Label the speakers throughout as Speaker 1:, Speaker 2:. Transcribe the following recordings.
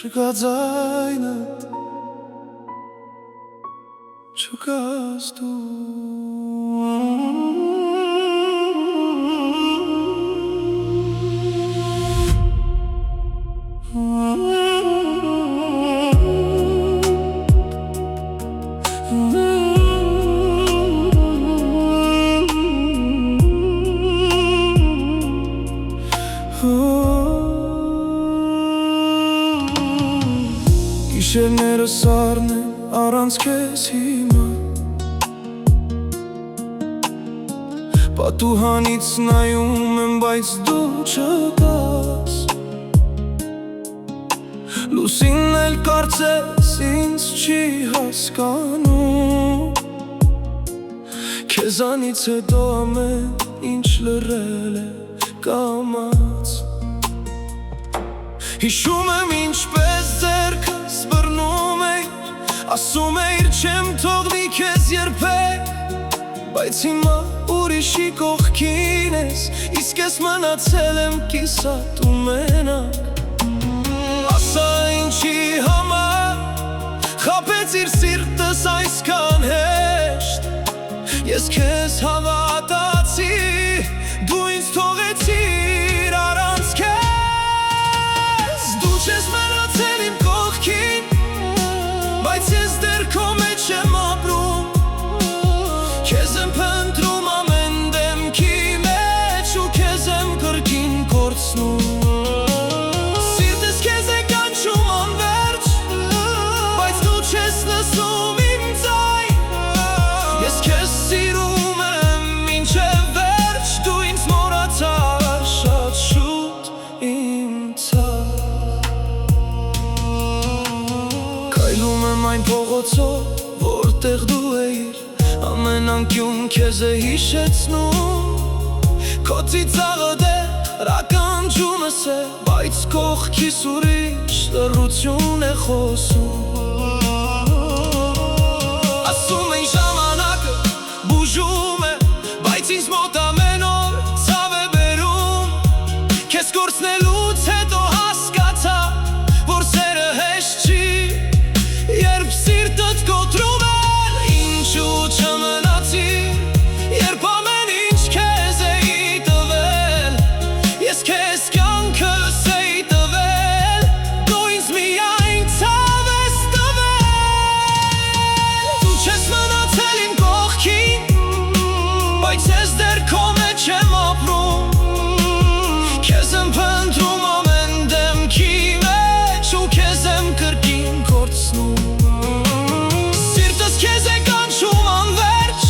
Speaker 1: Չկա ձայնդ, չկաս դու Գիշերները սառն են առանց քեզ հիմա Պատուհանից նայում եմ, բայց դու չկաս Լուսինն էլ կարծես ինձ չի հասկանում Քեզանից հետո ամեն ինչ լռել է կամաց Հիշում եմ ինչպես ձեռքս բռնում էիր Ասում էիր չեմ թողնի քեզ երբեք Բայց հիմա ուրիշի կողքին ես Իսկ ես մնացել եմ կիսատ ու մենակ Ասա ինչի համար Խաբեց իր սիրտս այսքան հեշտ Ես քեզ հավատացի Դու ինձ թողեցիր առանց քեզ Դու չես մնացել իմ կողքին Բայց ես դեռ քո մեջ եմ ապրում Քեզ եմ փնտրում ամեն դեմքի մեջ Ու քեզ եմ կրկին կորցնում Սիրտս քեզ է կանչում անվերջ Բայց դու չես լսում իմ ձայն Ես քեզ սիրում եմ մինչև վերջ Դու ինձ մոռացար շատ շուտ իմ ցավ Քայլում եմ այն փողոցով, որտեղ դու էիր Ամեն անկյուն քեզ է հիշեցնում Քո ծիծաղը դեռ ականջումս է Բայց կողքիս ուրիշ լռություն է խոսում Ասում են ժամանակը բուժում է Բայց ինձ մոտ ամեն օր ցավ է բերում Քեզ կորցնելուց հետո հասկացա Որ սերը հեշտ չի Երբ սիրտդ կոտրում էր Ինչու չմնացի Երբ ամեն ինչ քեզ էի տվել Ես քեզ կյանքս էի տվել Դու ինձ միայն ցավ ես տվել Դու չես մնացել իմ կողքին Բայց ես դեռ քո մեջ եմ ապրում Քեզ եմ փնտրում ամեն դեմքի մեջ Ու քեզ եմ կրկին կորցնում Սիրտս քեզ է կանչում անվերջ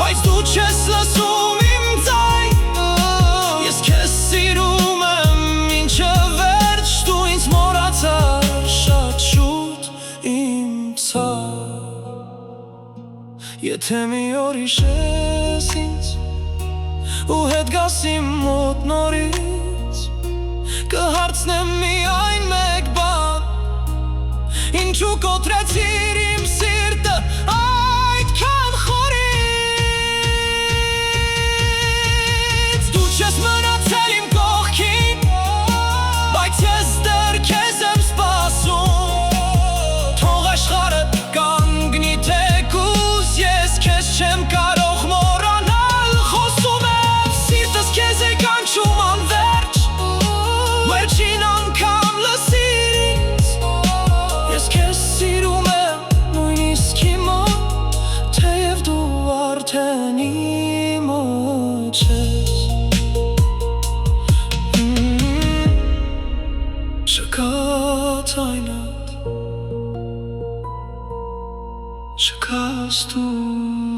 Speaker 1: Բայց դու չես լսում իմ ձայն Ես քեզ սիրում եմ մինչև վերջ Դու ինձ մոռացար շատ շուտ իմ ցավ Եթե մի օր հիշես ինձ Ու հետ գաս իմ մոտ նորից Կհարցնեմ միայն մեկ բան Ինչու կոտրեցիր իմ սիրտը այդքան խորից Դու չես մնացել իմ կողքին Բայց ես դեռ քեզ եմ սպասում Թող աշխարհդ կանգնի թեկուզ Ես քեզ չեմ կարող մոռանալ Խոսում եմ սիրտս քեզ է կանչում անվերջ Վերջին անգամ լսիր ինձ Ես քեզ սիրում եմ նույնիսկ հիմա Թեև դու արդեն իմը չես Չկա ձայնդ Չկաս դու